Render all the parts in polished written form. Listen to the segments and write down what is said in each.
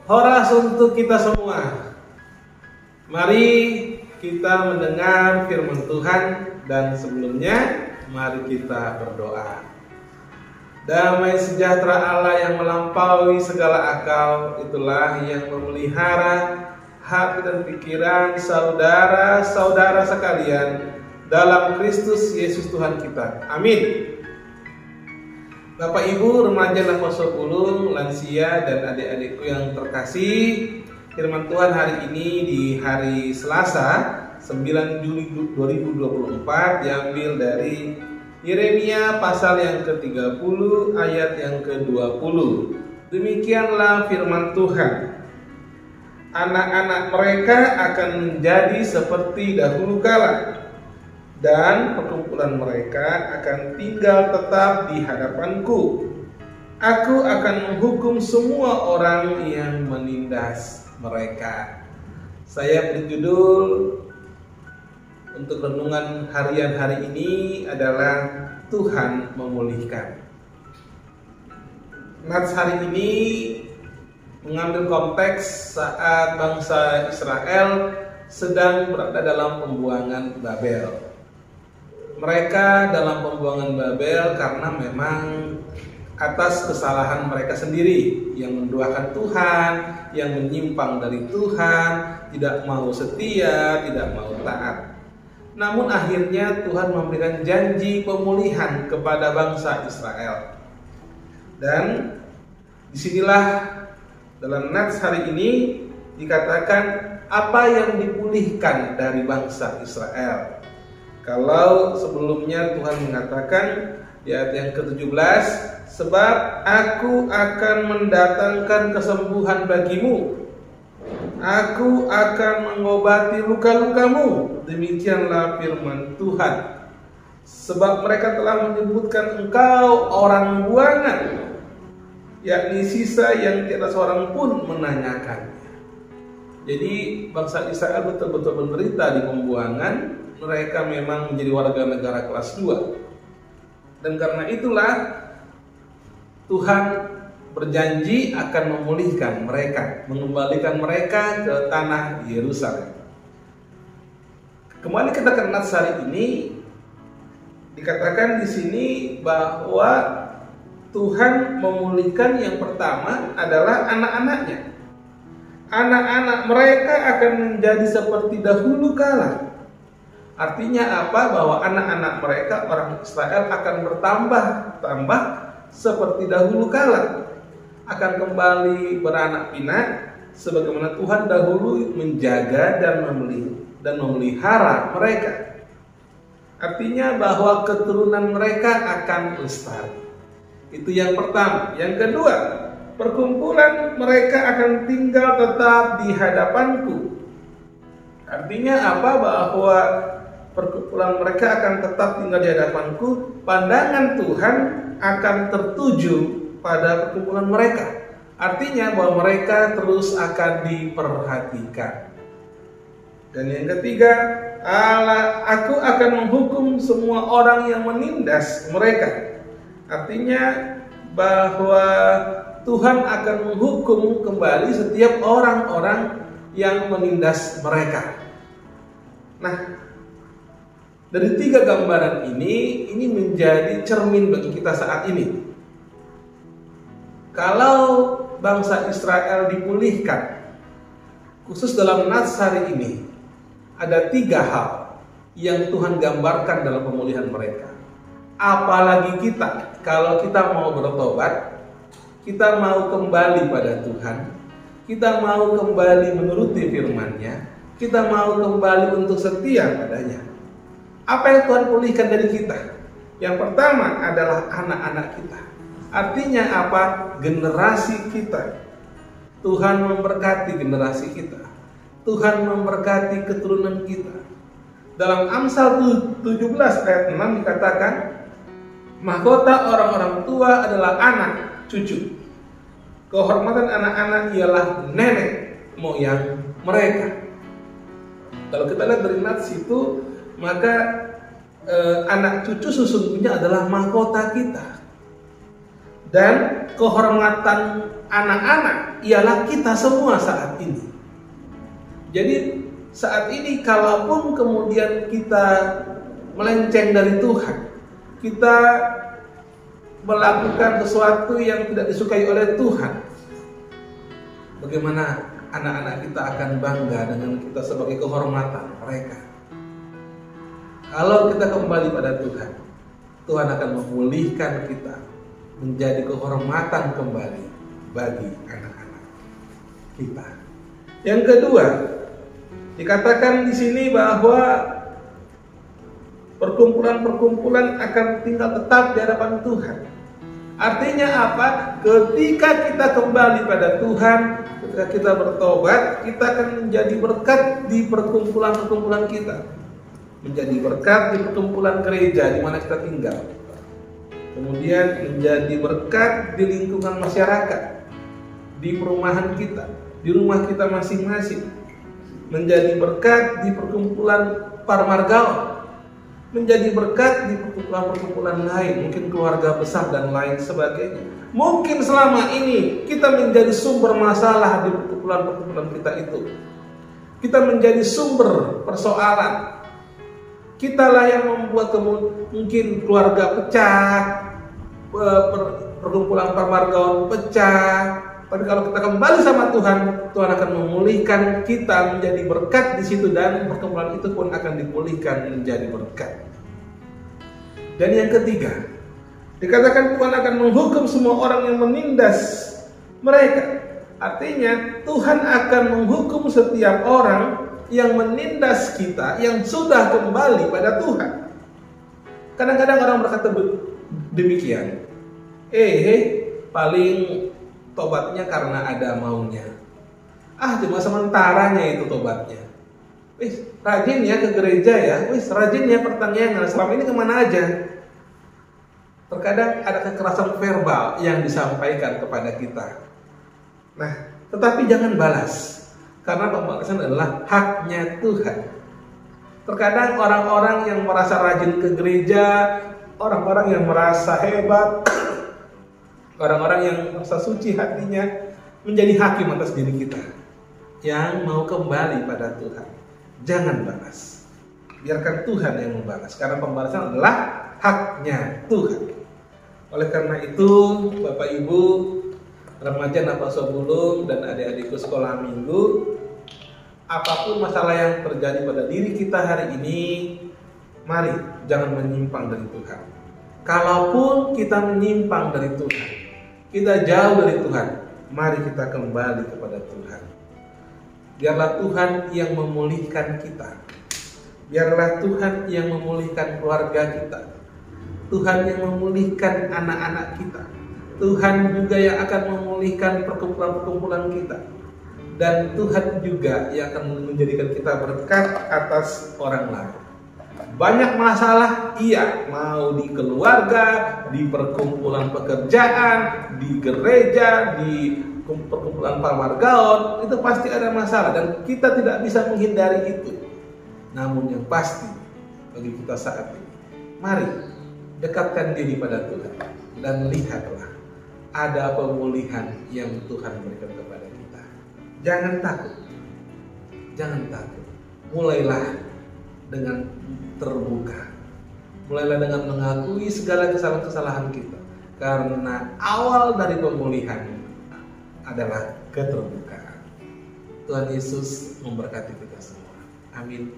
Horas untuk kita semua. Mari kita mendengar firman Tuhan dan sebelumnya mari kita berdoa. Damai sejahtera Allah yang melampaui segala akal, itulah yang memelihara hati dan pikiran saudara-saudara sekalian dalam Kristus Yesus Tuhan kita. Amin. Bapak Ibu, remaja Nafas Pulung, lansia dan adik-adikku yang terkasih, firman Tuhan hari ini di hari Selasa 9 Juli 2024 diambil dari Yeremia pasal yang ke-30 ayat yang ke-20. Demikianlah firman Tuhan. Anak-anak mereka akan menjadi seperti dahulu kala, dan perkumpulan mereka akan tinggal tetap di hadapanku. Aku akan menghukum semua orang yang menindas mereka. Saya beri judul untuk renungan harian hari ini adalah Tuhan memulihkan. Nats hari ini mengambil konteks saat bangsa Israel sedang berada dalam pembuangan Babel. Mereka dalam pembuangan Babel karena memang atas kesalahan mereka sendiri, yang menduakan Tuhan, yang menyimpang dari Tuhan, tidak mau setia, tidak mau taat. Namun akhirnya Tuhan memberikan janji pemulihan kepada bangsa Israel. Dan disinilah dalam nats hari ini dikatakan apa yang dipulihkan dari bangsa Israel. Kalau sebelumnya Tuhan mengatakan di ayat yang ke-17, sebab aku akan mendatangkan kesembuhan bagimu, aku akan mengobati luka-lukamu, demikianlah firman Tuhan. Sebab mereka telah menyebutkan engkau orang buangan, yakni sisa yang tiada seorang pun menanyakannya. Jadi bangsa Israel betul-betul menderita di pembuangan. Mereka memang menjadi warga negara kelas 2. Dan karena itulah Tuhan berjanji akan memulihkan mereka, mengembalikan mereka ke tanah Yerusalem. Kembali kita ke nats hari ini, dikatakan di sini bahwa Tuhan memulihkan yang pertama adalah anak-anaknya. Anak-anak mereka akan menjadi seperti dahulu kala. Artinya apa? Bahwa anak-anak mereka, orang Israel, akan bertambah seperti dahulu kala. Akan kembali beranak pinak sebagaimana Tuhan dahulu menjaga dan memelihara mereka. Artinya bahwa keturunan mereka akan lestari. Itu yang pertama. Yang kedua, perkumpulan mereka akan tinggal tetap di hadapanku. Artinya apa? Bahwa perkumpulan mereka akan tetap tinggal di hadapanku. Pandangan Tuhan akan tertuju pada perkumpulan mereka. Artinya bahwa mereka terus akan diperhatikan. Dan yang ketiga, aku akan menghukum semua orang yang menindas mereka. Artinya bahwa Tuhan akan menghukum kembali setiap orang-orang yang menindas mereka. Nah, dari tiga gambaran ini menjadi cermin bagi kita saat ini. Kalau bangsa Israel dipulihkan, khusus dalam nats hari ini, ada tiga hal yang Tuhan gambarkan dalam pemulihan mereka. Apalagi kita, kalau kita mau bertobat, kita mau kembali pada Tuhan, kita mau kembali menuruti firman-Nya, kita mau kembali untuk setia padanya. Apa yang Tuhan pulihkan dari kita? Yang pertama adalah anak-anak kita. Artinya apa? Generasi kita. Tuhan memberkati generasi kita. Tuhan memberkati keturunan kita. Dalam Amsal 17 ayat 6 dikatakan, mahkota orang-orang tua adalah anak cucu. Kehormatan anak-anak ialah nenek moyang mereka. Kalau kita lihat dari nats itu, maka anak cucu sesungguhnya adalah mahkota kita. Dan kehormatan anak-anak ialah kita semua saat ini. Jadi saat ini kalaupun kemudian kita melenceng dari Tuhan, kita melakukan sesuatu yang tidak disukai oleh Tuhan, bagaimana anak-anak kita akan bangga dengan kita sebagai kehormatan mereka? Kalau kita kembali pada Tuhan, Tuhan akan memulihkan kita menjadi kehormatan kembali bagi anak-anak kita. Yang kedua, dikatakan di sini bahwa perkumpulan-perkumpulan akan tinggal tetap di hadapan Tuhan. Artinya apa? Ketika kita kembali pada Tuhan, ketika kita bertobat, kita akan menjadi berkat di perkumpulan-perkumpulan kita. Menjadi berkat di perkumpulan gereja di mana kita tinggal. Kemudian menjadi berkat di lingkungan masyarakat, di perumahan kita, di rumah kita masing-masing. Menjadi berkat di perkumpulan para margaon, menjadi berkat di perkumpulan-perkumpulan lain, mungkin keluarga besar dan lain sebagainya. Mungkin selama ini kita menjadi sumber masalah di perkumpulan-perkumpulan kita itu. Kita menjadi sumber persoalan. Kitalah yang membuat mungkin keluarga pecah, perkumpulan para margaon pecah. Tapi kalau kita kembali sama Tuhan, Tuhan akan memulihkan kita menjadi berkat di situ, dan perkumpulan itu pun akan dipulihkan menjadi berkat. Dan yang ketiga, dikatakan Tuhan akan menghukum semua orang yang menindas mereka. Artinya Tuhan akan menghukum setiap orang yang menindas kita, yang sudah kembali pada Tuhan. Kadang-kadang orang berkata demikian, paling tobatnya karena ada maunya. Cuma sementaranya itu tobatnya. Rajin ya ke gereja ya, rajin ya pertanyaan, selama ini kemana aja? Terkadang ada kekerasan verbal yang disampaikan kepada kita. Nah, tetapi jangan balas, karena pembalasan adalah haknya Tuhan. Terkadang orang-orang yang merasa rajin ke gereja, orang-orang yang merasa hebat, orang-orang yang merasa suci hatinya, menjadi hakim atas diri kita yang mau kembali pada Tuhan. Jangan balas, biarkan Tuhan yang membalas, karena pembalasan adalah haknya Tuhan. Oleh karena itu, Bapak Ibu, remaja Nafas Sobulung dan adik-adikku sekolah minggu, apapun masalah yang terjadi pada diri kita hari ini, mari jangan menyimpang dari Tuhan. Kalaupun kita menyimpang dari Tuhan, kita jauh dari Tuhan, mari kita kembali kepada Tuhan. Biarlah Tuhan yang memulihkan kita. Biarlah Tuhan yang memulihkan keluarga kita. Tuhan yang memulihkan anak-anak kita. Tuhan juga yang akan memulihkan perkumpulan-perkumpulan kita. Dan Tuhan juga yang akan menjadikan kita berkat atas orang lain. Banyak masalah, iya, mau di keluarga, di perkumpulan pekerjaan, di gereja, di perkumpulan para margaon, itu pasti ada masalah dan kita tidak bisa menghindari itu. Namun yang pasti bagi kita saat ini, mari dekatkan diri pada Tuhan dan lihatlah ada pemulihan yang Tuhan berikan kepada kita. Jangan takut, jangan takut. Mulailah dengan terbuka, mulailah dengan mengakui segala kesalahan-kesalahan kita, karena awal dari pemulihan adalah keterbukaan. Tuhan Yesus memberkati kita semua. Amin.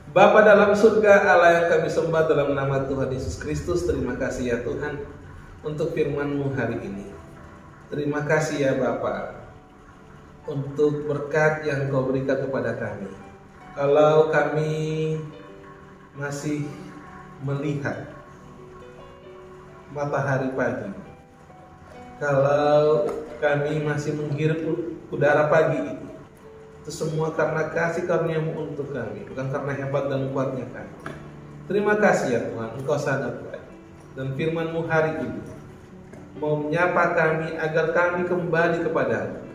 Bapa dalam surga, Allah yang kami sembah dalam nama Tuhan Yesus Kristus, terima kasih ya Tuhan untuk firman-Mu hari ini. Terima kasih ya Bapa untuk berkat yang Kau berikan kepada kami. Kalau kami masih melihat matahari pagi, kalau kami masih menghirup udara pagi itu semua karena kasih karunia-Mu untuk kami, bukan karena hebat dan kuatnya kami. Terima kasih ya Tuhan, Engkau sangat baik. Dan firman-Mu hari ini mau menyapa kami agar kami kembali kepada-Mu.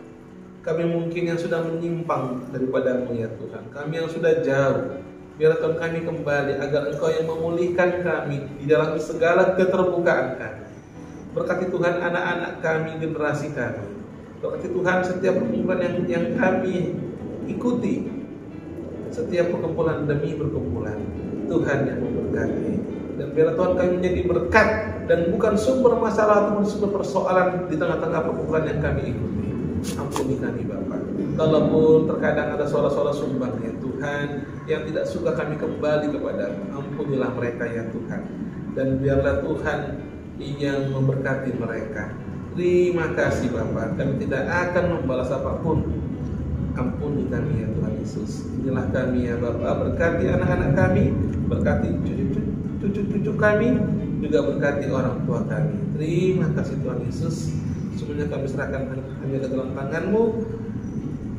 Kami mungkin yang sudah menyimpang daripada-Mu ya Tuhan, kami yang sudah jauh, Biar Tuhan kami kembali, agar Engkau yang memulihkan kami di dalam segala keterbukaan kami. Berkati Tuhan anak-anak kami, generasi kami. Berkati Tuhan setiap perkumpulan yang kami ikuti, setiap perkumpulan demi perkumpulan. Tuhan yang memberkati. Dan biar Tuhan kami menjadi berkat dan bukan sumber masalah ataupun sumber persoalan di tengah-tengah perkumpulan yang kami ikuti. Ampuni kami Bapa. Kalaupun terkadang ada suara-suara sumbang ya Tuhan yang tidak suka kami kembali kepada, ampunilah mereka ya Tuhan. Dan biarlah Tuhan yang memberkati mereka. Terima kasih Bapa. Kami tidak akan membalas apapun. Ampuni kami ya Tuhan Yesus. Inilah kami ya Bapa. Berkati anak-anak kami, berkati cucu-cucu kami, juga berkati orang tua kami. Terima kasih Tuhan Yesus. Semuanya kami serahkan hanya ke dalam tangan-Mu.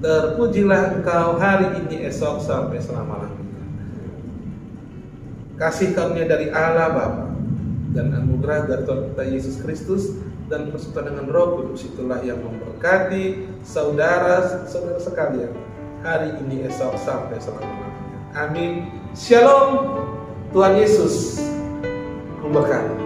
Terpujilah Engkau hari ini, esok, sampai selama-lamanya. Kasih karunia dari Allah Bapa dan anugerah dari Tuhan kita Yesus Kristus dan persekutuan dengan Roh Kudus itulah yang memberkati saudara-saudara sekalian hari ini, esok, sampai selama-lamanya. Amin. Shalom. Tuhan Yesus memberkati.